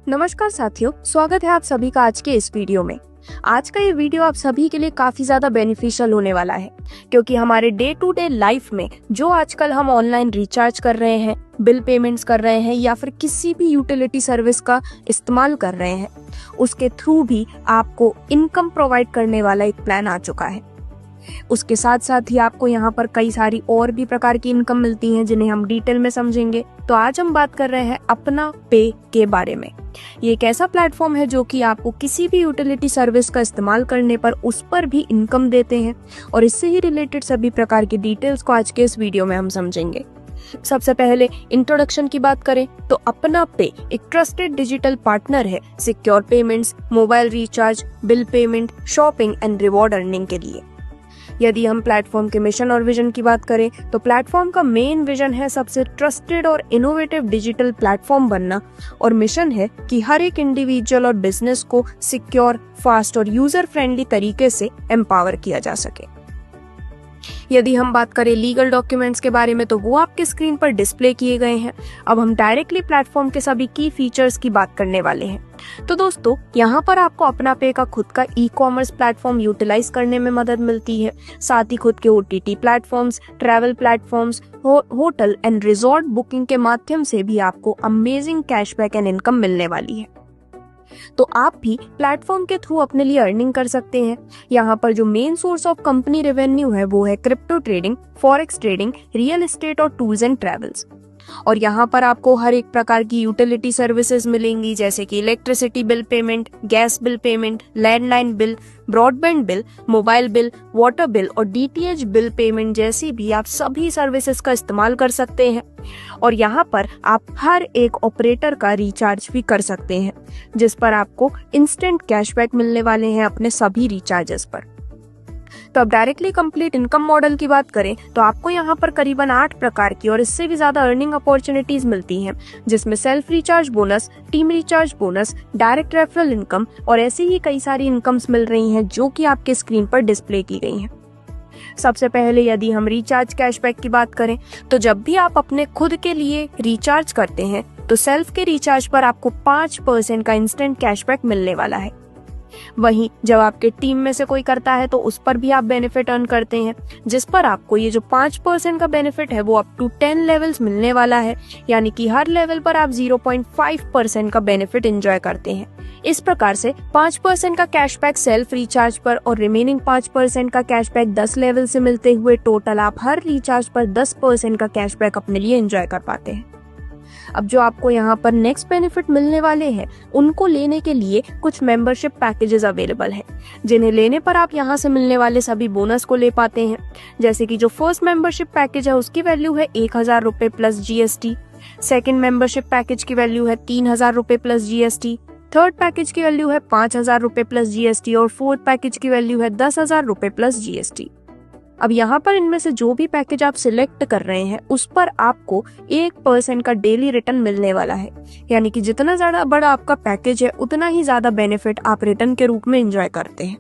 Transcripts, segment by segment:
नमस्कार साथियों, स्वागत है आप सभी का आज के इस वीडियो में। आज का ये वीडियो आप सभी के लिए काफी ज्यादा बेनिफिशियल होने वाला है, क्योंकि हमारे डे टू डे लाइफ में जो आजकल हम ऑनलाइन रिचार्ज कर रहे हैं, बिल पेमेंट्स कर रहे हैं या फिर किसी भी यूटिलिटी सर्विस का इस्तेमाल कर रहे हैं, उसके थ्रू भी आपको इनकम प्रोवाइड करने वाला एक प्लान आ चुका है। उसके साथ साथ ही आपको यहाँ पर कई सारी और भी प्रकार की इनकम मिलती हैं, जिन्हें हम डिटेल में समझेंगे। तो आज हम बात कर रहे हैं अपना पे के बारे में। ये एक ऐसा प्लेटफॉर्म है जो कि आपको किसी भी यूटिलिटी सर्विस का इस्तेमाल करने पर उस पर भी इनकम देते हैं, और इससे ही रिलेटेड सभी प्रकार की डिटेल्स को आज के इस वीडियो में हम समझेंगे। सबसे पहले इंट्रोडक्शन की बात करें तो अपना पे एक ट्रस्टेड डिजिटल पार्टनर है secure payments, mobile recharge, bill payment, shopping and reward earning के लिए। यदि हम प्लेटफॉर्म के मिशन और विजन की बात करें तो प्लेटफॉर्म का मेन विजन है सबसे ट्रस्टेड और इनोवेटिव डिजिटल प्लेटफॉर्म बनना, और मिशन है कि हर एक इंडिविजुअल और बिजनेस को सिक्योर, फास्ट और यूजर फ्रेंडली तरीके से एम्पावर किया जा सके। यदि हम बात करें लीगल डॉक्यूमेंट्स के बारे में तो वो आपके स्क्रीन पर डिस्प्ले किए गए हैं। अब हम डायरेक्टली प्लेटफॉर्म के सभी की फीचर्स की बात करने वाले हैं। तो दोस्तों, यहाँ पर आपको अपना पे का खुद का ई कॉमर्स प्लेटफॉर्म यूटिलाइज करने में मदद मिलती है। साथ ही खुद के OTT platforms, travel platforms, hotel and resort booking के माध्यम से भी आपको अमेजिंग कैशबैक एंड इनकम मिलने वाली है। तो आप भी प्लेटफॉर्म के थ्रू अपने लिए अर्निंग कर सकते हैं। यहाँ पर जो main source of company revenue है वो है crypto trading, forex trading, real estate और टूर्स एंड ट्रैवल्स। और यहाँ पर आपको हर एक प्रकार की यूटिलिटी सर्विसेज मिलेंगी, जैसे कि electricity bill payment, gas bill payment, landline bill, broadband bill, mobile bill, water bill और DTH बिल पेमेंट जैसी भी आप सभी सर्विसेज का इस्तेमाल कर सकते हैं। और यहाँ पर आप हर एक ऑपरेटर का रिचार्ज भी कर सकते हैं, जिस पर आपको इंस्टेंट कैशबैक मिलने वाले हैं अपने सभी रिचार्जेस पर। तो अब डायरेक्टली कंप्लीट इनकम मॉडल की बात करें तो आपको यहाँ पर करीबन 8 प्रकार की और इससे भी ज्यादा अर्निंग अपॉर्चुनिटीज मिलती हैं, जिसमें self recharge bonus, team recharge bonus, direct referral income और ऐसी ही कई सारी इनकम्स मिल रही हैं जो कि आपके स्क्रीन पर डिस्प्ले की गई हैं। सबसे पहले यदि हम रिचार्ज कैशबैक की बात करें तो जब भी आप अपने खुद के लिए रिचार्ज करते हैं तो सेल्फ के रिचार्ज पर आपको 5% का इंस्टेंट कैशबैक मिलने वाला है। वहीं जब आपके टीम में से कोई करता है तो उस पर भी आप बेनिफिट अर्न करते हैं, जिस पर आपको ये जो 5% का बेनिफिट है वो अप टू 10 लेवल्स मिलने वाला है, यानी कि हर लेवल पर आप 0.5% का बेनिफिट एंजॉय करते हैं। इस प्रकार से 5% का कैशबैक सेल्फ रिचार्ज पर और रिमेनिंग 5% का कैशबैक 10 लेवल से मिलते हुए टोटल आप हर रिचार्ज पर 10% का कैशबैक अपने लिए एंजॉय कर पाते हैं। अब जो आपको यहाँ पर नेक्स्ट बेनिफिट मिलने वाले हैं, उनको लेने के लिए कुछ मेंबरशिप पैकेजेस अवेलेबल हैं, जिन्हें लेने पर आप यहाँ से मिलने वाले सभी बोनस को ले पाते हैं। जैसे कि जो फर्स्ट मेंबरशिप पैकेज है उसकी वैल्यू है 1000 रुपए plus GST, second membership package की वैल्यू है 3000 रुपए प्लस GST, थर्ड पैकेज की वैल्यू है 5000 रुपए प्लस GST और फोर्थ पैकेज की वैल्यू है 10,000 रुपए प्लस GST। अब यहाँ पर इनमें से जो भी पैकेज आप सिलेक्ट कर रहे हैं उस पर आपको 1% का डेली रिटर्न मिलने वाला है, यानी कि जितना ज्यादा बड़ा आपका पैकेज है उतना ही ज्यादा बेनिफिट आप रिटर्न के रूप में एंजॉय करते हैं।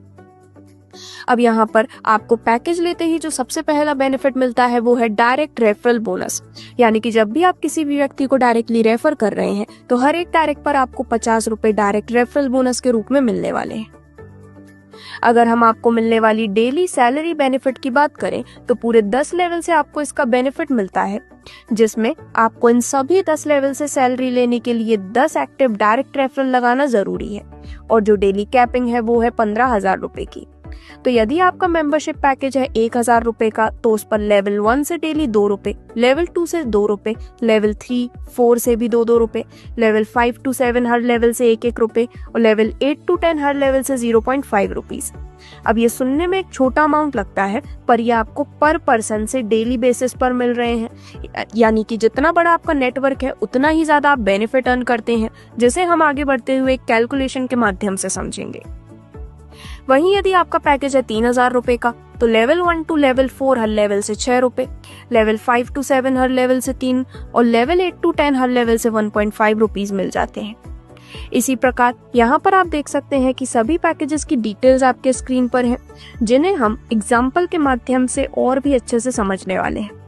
अब यहाँ पर आपको पैकेज लेते ही जो सबसे पहला बेनिफिट मिलता है वो है डायरेक्ट रेफरल बोनस, यानी कि जब भी आप किसी भी व्यक्ति को डायरेक्टली रेफर कर रहे हैं तो हर एक डायरेक्ट पर आपको 50 रुपए डायरेक्ट रेफरल बोनस के रूप में मिलने वाले हैं। अगर हम आपको मिलने वाली डेली सैलरी बेनिफिट की बात करें तो पूरे 10 लेवल से आपको इसका बेनिफिट मिलता है, जिसमें आपको इन सभी 10 लेवल से सैलरी लेने के लिए 10 एक्टिव डायरेक्ट रेफरल लगाना जरूरी है, और जो डेली कैपिंग है वो है 15,000 रुपए की। तो यदि आपका मेंबरशिप पैकेज है 1000 रुपए का तो उस पर लेवल 1 से डेली 2 रुपए, लेवल 2 से 2 रुपए, लेवल 3, 4 से भी 2 रुपए, लेवल 5 to 7 हर लेवल से 1 रुपए और लेवल 8 to 10 हर लेवल से 0.5 रुपीज। अब ये सुनने में एक छोटा अमाउंट लगता है, पर ये आपको पर पर्सन से डेली बेसिस पर मिल रहे हैं, यानी कि जितना बड़ा आपका नेटवर्क है उतना ही ज्यादा आप बेनिफिट अर्न करते हैं, जिसे हम आगे बढ़ते हुए एक कैलकुलेशन के माध्यम से समझेंगे। वहीं यदि आपका पैकेज है 3000 रुपए का तो level 1 to level 4 her level से 6 रुपए, लेवल 5 to 7 हर लेवल से 3 और लेवल 8 to 10 हर लेवल से 1.5 रुपीज मिल जाते हैं। इसी प्रकार यहाँ पर आप देख सकते हैं कि सभी पैकेजेस की डिटेल्स आपके स्क्रीन पर हैं, जिन्हें हम एग्जाम्पल के माध्यम से और भी अच्छे से समझने वाले हैं।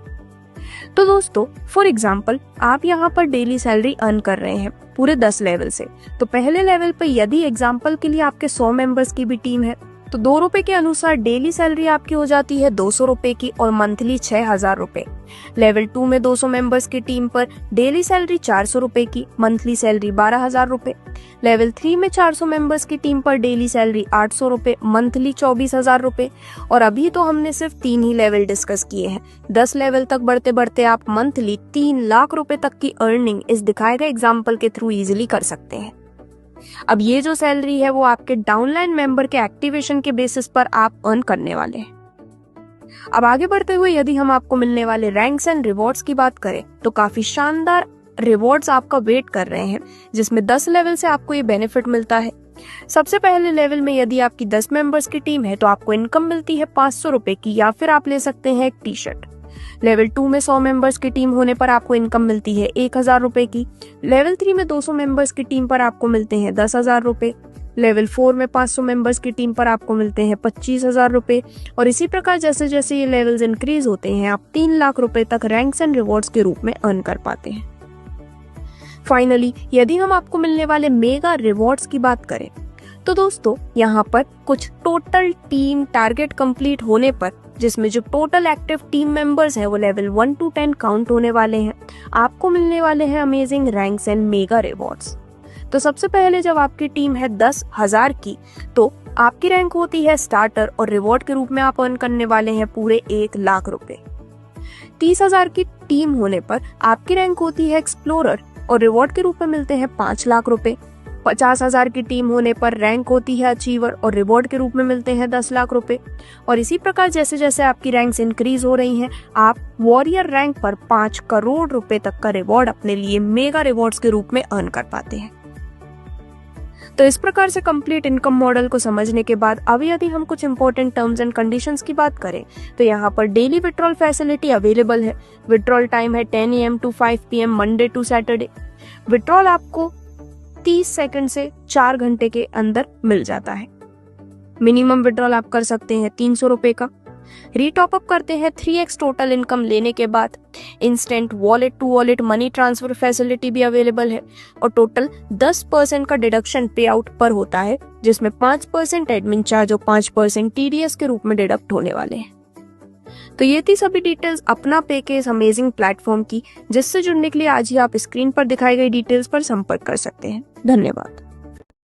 तो दोस्तों, फॉर एग्जाम्पल आप यहाँ पर डेली सैलरी अर्न कर रहे हैं पूरे 10 लेवल से। तो पहले लेवल पे यदि एग्जाम्पल के लिए आपके 100 मेंबर्स की भी टीम है तो ₹2 के अनुसार डेली सैलरी आपकी हो जाती है ₹200 की और मंथली ₹6000। लेवल 2 में 200 मेंबर्स की टीम पर डेली सैलरी ₹400 की, मंथली सैलरी ₹12000। लेवल 3 में 400 मेंबर्स की टीम पर डेली सैलरी ₹800, मंथली ₹24000। और अभी तो हमने सिर्फ 3 ही लेवल डिस्कस किए हैं। 10 लेवल तक बढ़ते बढ़ते आप मंथली ₹3 लाख तक की अर्निंग इस दिखाए गए एग्जाम्पल के थ्रू इजिली कर सकते हैं। अब ये जो सैलरी है वो आपके डाउनलाइन मेंबर के एक्टिवेशन के बेसिस पर आप अर्न करने वाले हैं। अब आगे बढ़ते हुए यदि हम आपको मिलने वाले रैंक्स एंड रिवॉर्ड्स की बात करें तो काफी शानदार रिवॉर्ड्स आपका वेट कर रहे हैं, जिसमें 10 लेवल से आपको ये बेनिफिट मिलता है। सबसे पहले लेवल में यदि आपकी 10 मेंबर्स की टीम है तो आपको इनकम मिलती है ₹500 की, या फिर आप ले सकते हैं एक टी-शर्ट। लेवल 2 में 100 मेंबर्स की टीम होने पर आपको इनकम मिलती है ₹1000 की। लेवल 3 में 200 मेंबर्स की टीम पर आपको मिलते हैं ₹10,000। लेवल 4 में 500 मेंबर्स की टीम पर आपको मिलते हैं ₹25,000। और इसी प्रकार जैसे जैसे ये लेवल्स इंक्रीज होते हैं आप ₹3 लाख तक रैंक्स एंड रिवॉर्ड्स के रूप में अर्न कर पाते हैं। फाइनली यदि हम आपको मिलने वाले मेगा रिवॉर्ड्स की बात करें तो दोस्तों यहाँ पर कुछ टोटल टीम टारगेट कंप्लीट होने पर, जिसमें जो टोटल एक्टिव टीम मेंबर्स हैं वो लेवल 1 to 10 काउंट होने वाले हैं, आपको मिलने वाले हैं amazing ranks and mega rewards. तो सबसे पहले जब आपकी टीम है 10,000 की तो आपकी रैंक होती है स्टार्टर और रिवॉर्ड के रूप में आप अर्न करने वाले हैं पूरे ₹1 लाख। 30,000 की टीम होने पर आपकी रैंक होती है एक्सप्लोरर और रिवॉर्ड के रूप में मिलते हैं ₹5 लाख। 50,000 की टीम होने पर रैंक होती है अचीवर और रिवॉर्ड के रूप में मिलते हैं ₹10 लाख। और इसी प्रकार जैसे जैसे आपकी रैंक्स इंक्रीज हो रही हैं आप वॉरियर रैंक पर ₹5 करोड़ तक का रिवॉर्ड अपने लिए मेगा रिवॉर्ड्स के रूप में अर्न कर पाते हैं। तो इस प्रकार से कंप्लीट इनकम मॉडल को समझने के बाद अब यदि हम कुछ इंपॉर्टेंट टर्म्स एंड कंडीशंस की बात करें तो यहाँ पर डेली विड्रॉल फैसिलिटी अवेलेबल है। विड्रॉल टाइम है 10 AM to 5 PM Monday to Saturday. Withdrawal आपको 30 सेकंड से 4 घंटे के अंदर मिल जाता है। मिनिमम विड्रॉल आप कर सकते हैं ₹300 का। रीटॉप अप करते हैं 3x टोटल इनकम लेने के बाद। Instant wallet to wallet money transfer facility भी अवेलेबल है और टोटल 10% का डिडक्शन पे आउट पर होता है, जिसमें 5% एडमिन चार्ज और 5% TDS के रूप में डिडक्ट होने वाले हैं। तो ये थी सभी डिटेल्स अपना पे के इस अमेजिंग प्लेटफॉर्म की, जिससे जुड़ने के लिए आज ही आप स्क्रीन पर दिखाई गई डिटेल्स पर संपर्क कर सकते हैं। धन्यवाद।